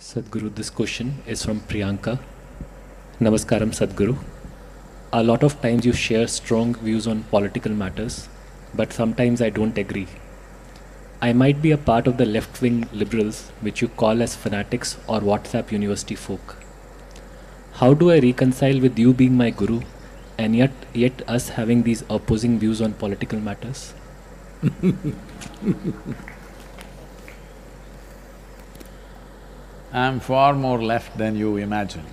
Sadhguru, this question is from Priyanka. Namaskaram, Sadhguru. A lot of times you share strong views on political matters, but sometimes I don't agree. I might be a part of the left-wing liberals, which you call as fanatics or WhatsApp university folk. How do I reconcile with you being my guru and yet us having these opposing views on political matters? I'm far more left than you imagine.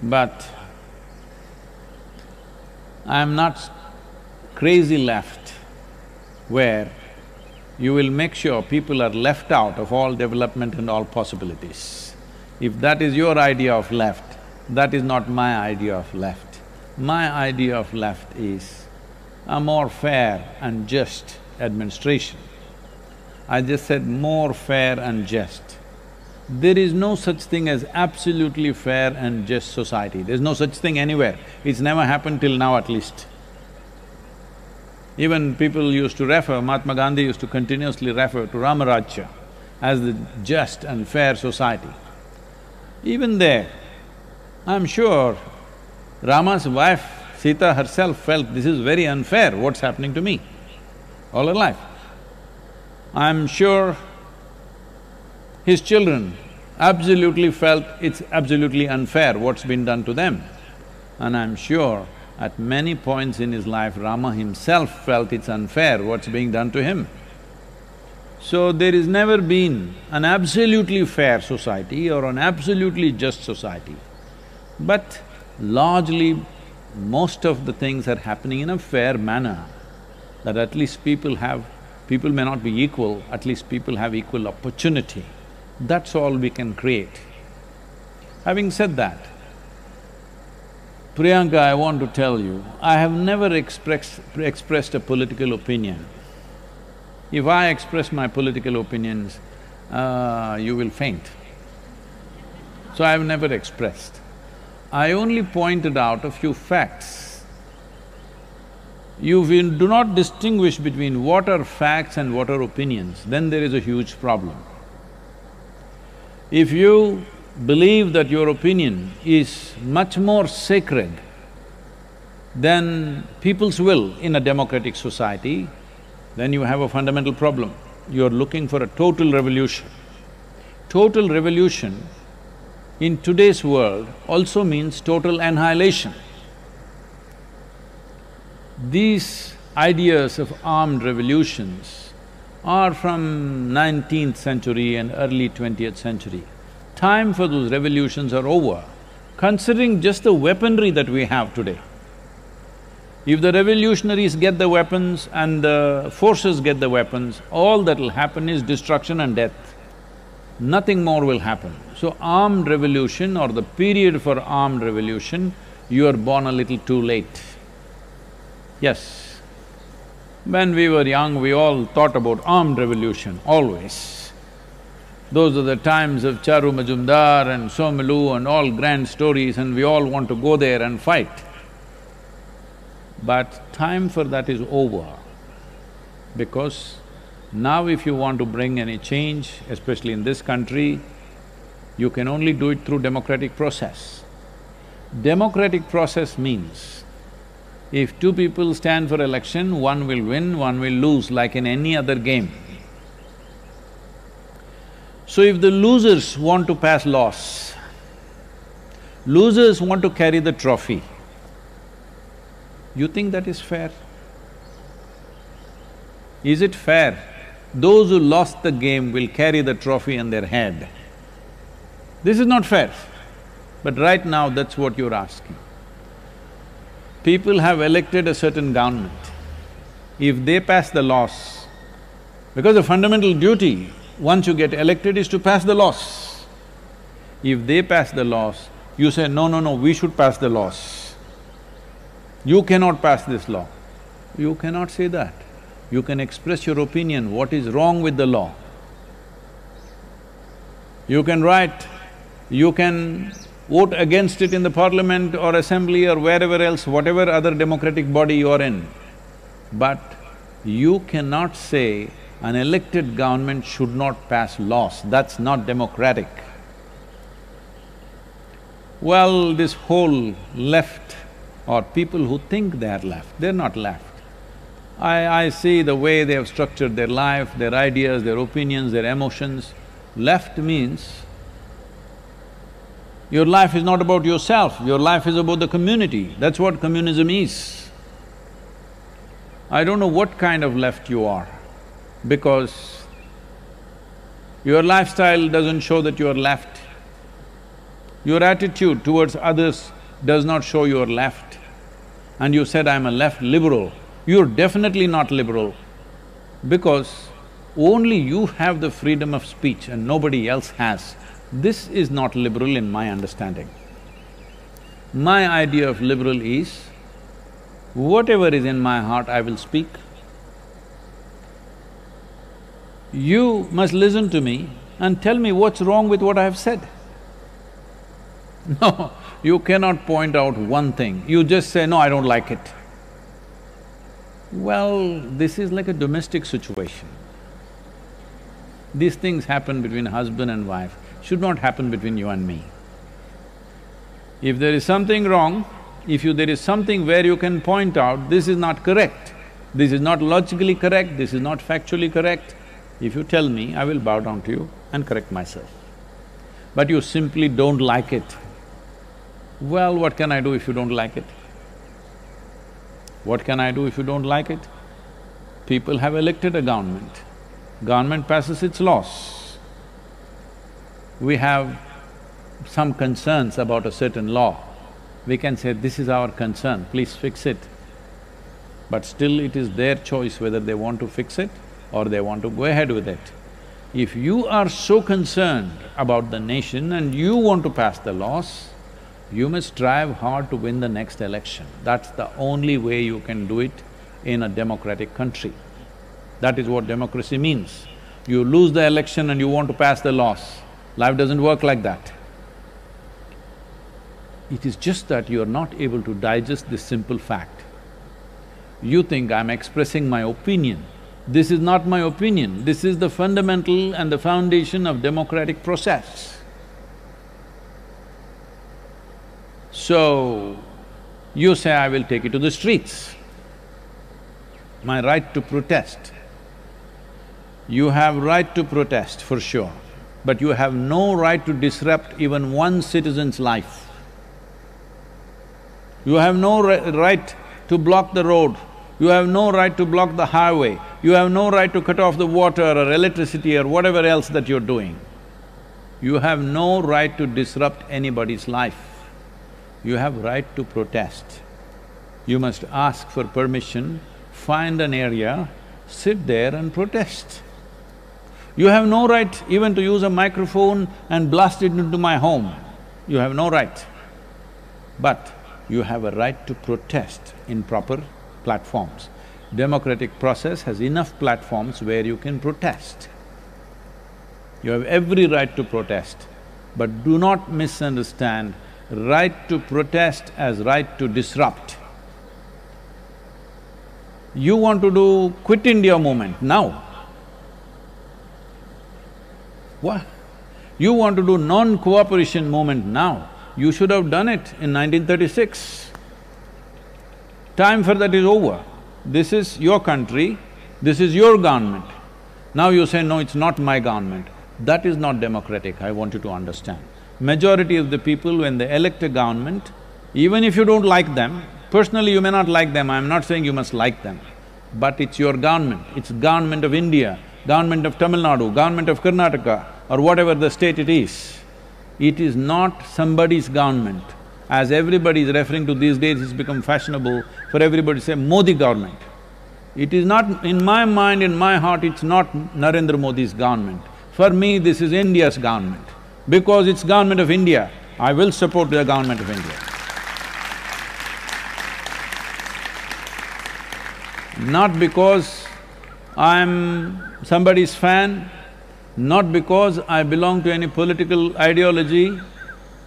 But I'm not crazy left where you will make sure people are left out of all development and all possibilities. If that is your idea of left, that is not my idea of left. My idea of left is a more fair and just administration. I just said more fair and just. There is no such thing as absolutely fair and just society. There's no such thing anywhere. It's never happened till now at least. Even people used to refer, Mahatma Gandhi used to continuously refer to Ramarajya as the just and fair society. Even there, I'm sure Rama's wife, Sita herself felt this is very unfair, what's happening to me all her life. I'm sure his children absolutely felt it's absolutely unfair what's been done to them. And I'm sure at many points in his life, Rama himself felt it's unfair what's being done to him. So there has never been an absolutely fair society or an absolutely just society. But largely, most of the things are happening in a fair manner, that at least people may not be equal, at least people have equal opportunity. That's all we can create. Having said that, Priyanka, I want to tell you, I have never expressed a political opinion. If I express my political opinions, you will faint. So I have never expressed. I only pointed out a few facts. If you do not distinguish between what are facts and what are opinions, then there is a huge problem. If you believe that your opinion is much more sacred than people's will in a democratic society, then you have a fundamental problem. You're looking for a total revolution. Total revolution in today's world also means total annihilation. These ideas of armed revolutions are from 19th century and early 20th century. Time for those revolutions are over, considering just the weaponry that we have today. If the revolutionaries get the weapons and the forces get the weapons, all that'll happen is destruction and death. Nothing more will happen. So armed revolution or the period for armed revolution, you are born a little too late. Yes, when we were young, we all thought about armed revolution, always. Those are the times of Charu Majumdar and Somelu and all grand stories, and we all want to go there and fight. But time for that is over, because now if you want to bring any change, especially in this country, you can only do it through democratic process. Democratic process means, if two people stand for election, one will win, one will lose, like in any other game. So if the losers want to pass laws, losers want to carry the trophy, you think that is fair? Is it fair? Those who lost the game will carry the trophy on their head. This is not fair. But right now, that's what you're asking. People have elected a certain government. If they pass the laws, because the fundamental duty once you get elected is to pass the laws. If they pass the laws, you say, no, we should pass the laws. You cannot pass this law. You cannot say that. You can express your opinion, what is wrong with the law. You can write, you can vote against it in the parliament or assembly or wherever else, whatever other democratic body you are in. But you cannot say an elected government should not pass laws, that's not democratic. Well, this whole left or people who think they are left, they're not left. I see the way they have structured their life, their ideas, their opinions, their emotions. Left means your life is not about yourself, your life is about the community. That's what communism is. I don't know what kind of left you are, because your lifestyle doesn't show that you are left. Your attitude towards others does not show you are left. And you said, I'm a left liberal. You're definitely not liberal, because only you have the freedom of speech and nobody else has. This is not liberal in my understanding. My idea of liberal is, whatever is in my heart, I will speak. You must listen to me and tell me what's wrong with what I have said. No, you cannot point out one thing, you just say, no, I don't like it. Well, this is like a domestic situation. These things happen between husband and wife, should not happen between you and me. If there is something wrong, there is something where you can point out, this is not correct, this is not logically correct, this is not factually correct, if you tell me, I will bow down to you and correct myself. But you simply don't like it. Well, what can I do if you don't like it? What can I do if you don't like it? People have elected a government passes its laws. We have some concerns about a certain law, we can say, this is our concern, please fix it. But still it is their choice whether they want to fix it or they want to go ahead with it. If you are so concerned about the nation and you want to pass the laws, you must strive hard to win the next election. That's the only way you can do it in a democratic country. That is what democracy means. You lose the election and you want to pass the laws. Life doesn't work like that. It is just that you are not able to digest this simple fact. You think, I'm expressing my opinion. This is not my opinion, this is the fundamental and the foundation of democratic process. So, you say, I will take it to the streets. My right to protest. You have right to protest for sure, but you have no right to disrupt even one citizen's life. You have no right to block the road, you have no right to block the highway, you have no right to cut off the water or electricity or whatever else that you're doing. You have no right to disrupt anybody's life. You have right to protest. You must ask for permission, find an area, sit there and protest. You have no right even to use a microphone and blast it into my home. You have no right. But you have a right to protest in proper platforms. Democratic process has enough platforms where you can protest. You have every right to protest, but do not misunderstand right to protest as right to disrupt. You want to do Quit India movement now. What? You want to do non-cooperation movement now. You should have done it in 1936. Time for that is over. This is your country, this is your government. Now you say, no, it's not my government. That is not democratic, I want you to understand. Majority of the people, when they elect a government, even if you don't like them, personally you may not like them, I'm not saying you must like them, but it's your government, it's government of India, government of Tamil Nadu, government of Karnataka, or whatever the state it is. It is not somebody's government. As everybody is referring to these days, it's become fashionable for everybody to say Modi government. It is not… in my mind, in my heart, it's not Narendra Modi's government. For me, this is India's government. Because it's government of India, I will support the government of India. Not because I'm somebody's fan, not because I belong to any political ideology,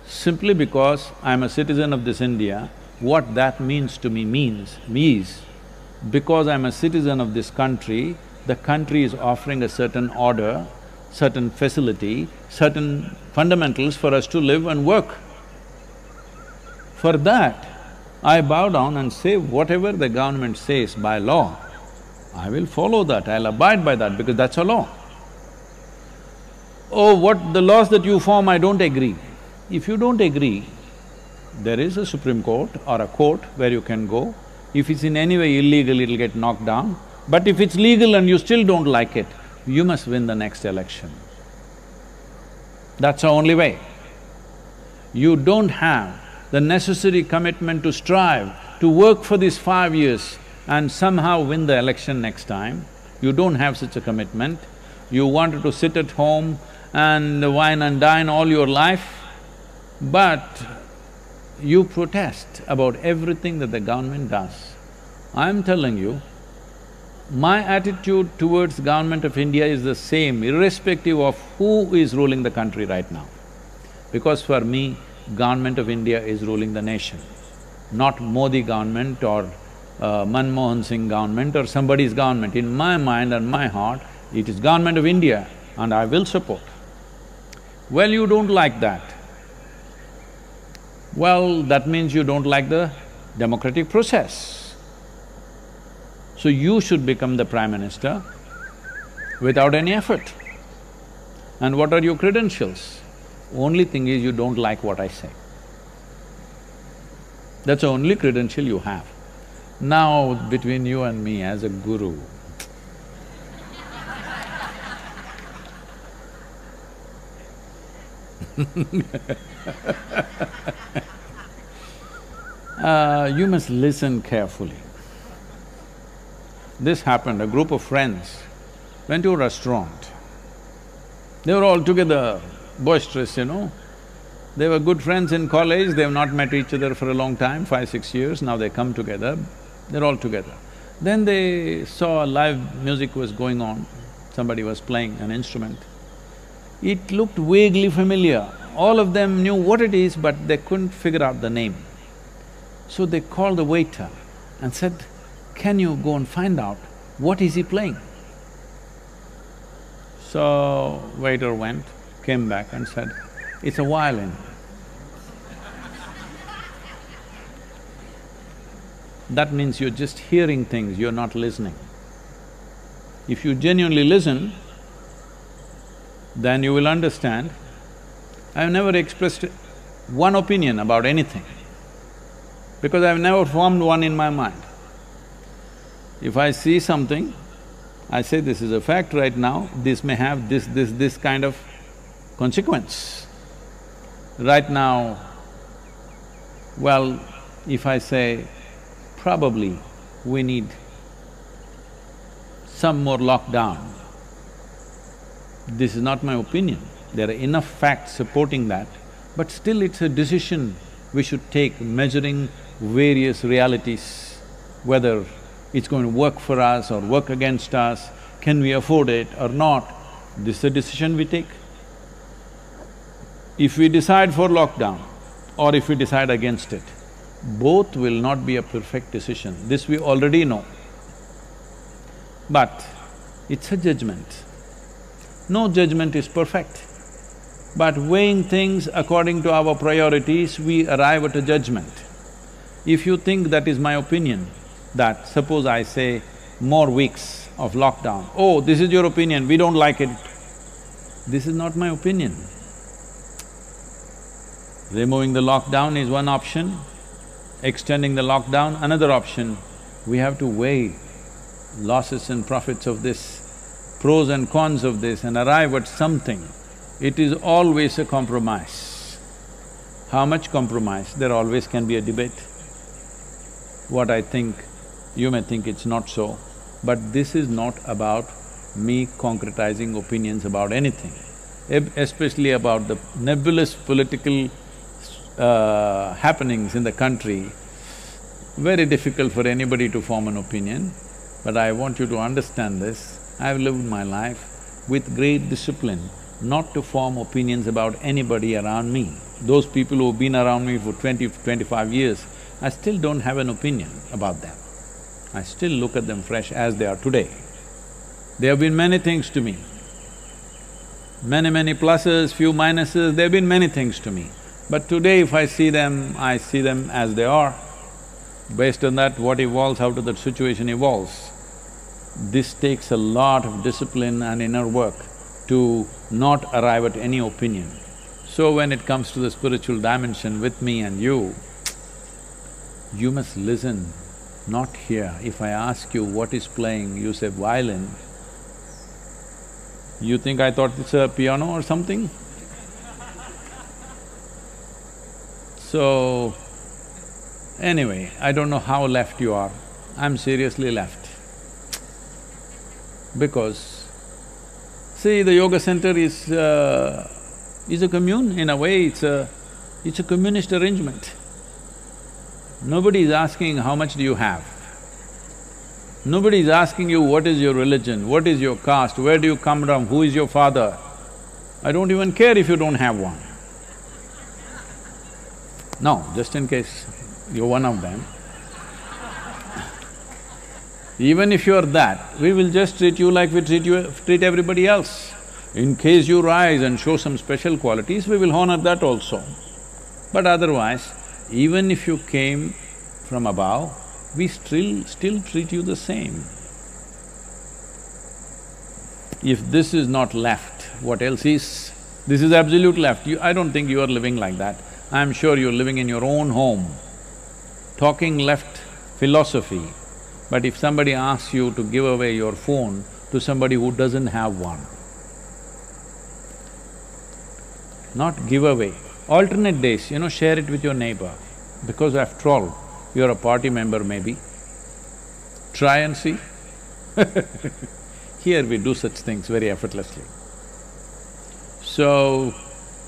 simply because I'm a citizen of this India. What that means to me is, because I'm a citizen of this country, the country is offering a certain order, certain facility, certain fundamentals for us to live and work. For that, I bow down and say whatever the government says by law, I will follow that, I'll abide by that because that's a law. Oh, what the laws that you form, I don't agree. If you don't agree, there is a Supreme Court or a court where you can go. If it's in any way illegal, it'll get knocked down. But if it's legal and you still don't like it, you must win the next election. That's the only way. You don't have the necessary commitment to strive, to work for these 5 years and somehow win the election next time. You don't have such a commitment. You wanted to sit at home and wine and dine all your life, but you protest about everything that the government does. I'm telling you, my attitude towards government of India is the same, irrespective of who is ruling the country right now. Because for me, government of India is ruling the nation, not Modi government or Manmohan Singh government or somebody's government. In my mind and my heart, it is government of India and I will support. Well, you don't like that. Well, that means you don't like the democratic process. So you should become the Prime Minister without any effort. And what are your credentials? Only thing is you don't like what I say. That's the only credential you have. Now, between you and me as a guru, you must listen carefully. This happened, a group of friends went to a restaurant. They were all together, boisterous, you know. They were good friends in college, they've not met each other for a long time, 5-6 years, now they come together, they're all together. Then they saw live music was going on, somebody was playing an instrument. It looked vaguely familiar. All of them knew what it is, but they couldn't figure out the name. So they called the waiter and said, "Can you go and find out what is he playing?" So waiter went, came back and said, "It's a violin." That means you're just hearing things, you're not listening. If you genuinely listen, then you will understand. I've never expressed one opinion about anything, because I've never formed one in my mind. If I see something, I say this is a fact right now, this may have this kind of consequence. Right now, well, if I say, probably we need some more lockdown, this is not my opinion. There are enough facts supporting that, but still it's a decision we should take, measuring various realities, whether it's going to work for us or work against us, can we afford it or not, this is a decision we take. If we decide for lockdown or if we decide against it, both will not be a perfect decision, this we already know. But it's a judgment. No judgment is perfect, but weighing things according to our priorities, we arrive at a judgment. If you think that is my opinion, that suppose I say more weeks of lockdown, oh, this is your opinion, we don't like it. This is not my opinion. Removing the lockdown is one option, extending the lockdown another option. We have to weigh losses and profits of this, pros and cons of this and arrive at something. It is always a compromise. How much compromise? There always can be a debate. What I think, you may think it's not so, but this is not about me concretizing opinions about anything, especially about the nebulous political happenings in the country. Very difficult for anybody to form an opinion, but I want you to understand this. I've lived my life with great discipline, not to form opinions about anybody around me. Those people who've been around me for 20–25 years, I still don't have an opinion about them. I still look at them fresh as they are today. They have been many things to me. Many pluses, few minuses, there have been many things to me. But today if I see them as they are. Based on that, what evolves out of that situation evolves. This takes a lot of discipline and inner work to not arrive at any opinion. So when it comes to the spiritual dimension with me and you must listen, not hear. If I ask you what is playing, you say violin, you think I thought it's a piano or something? So, anyway, I don't know how left you are, I'm seriously left. Because, see, the yoga center is a commune, in a way it's a communist arrangement. Nobody is asking how much do you have. Nobody is asking you what is your religion, what is your caste, where do you come from, who is your father. I don't even care if you don't have one. No, just in case you're one of them. Even if you're that, we will just treat you like we treat everybody else. In case you rise and show some special qualities, we will honor that also. But otherwise, even if you came from above, we still treat you the same. If this is not left, what else is? This is absolute left. I don't think you are living like that. I'm sure you're living in your own home, talking left philosophy. But if somebody asks you to give away your phone to somebody who doesn't have one, not give away, alternate days, share it with your neighbor. Because after all, you're a party member maybe. Try and see. Here we do such things very effortlessly. So,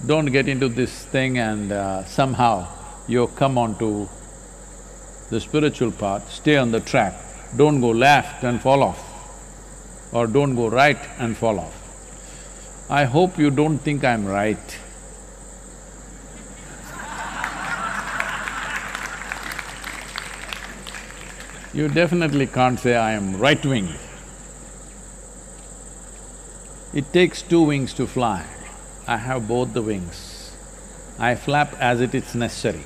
don't get into this thing and somehow you come onto the spiritual path, stay on the track. Don't go left and fall off, or don't go right and fall off. I hope you don't think I'm right. You definitely can't say I am right-wing. It takes two wings to fly. I have both the wings. I flap as it is necessary.